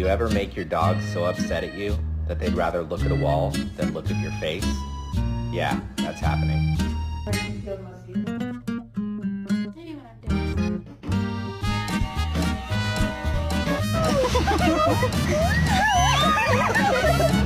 ever make your dog so upset at you that they'd rather look at a wall than look at your face? Yeah, that's happening. Maybe when I'm dancing.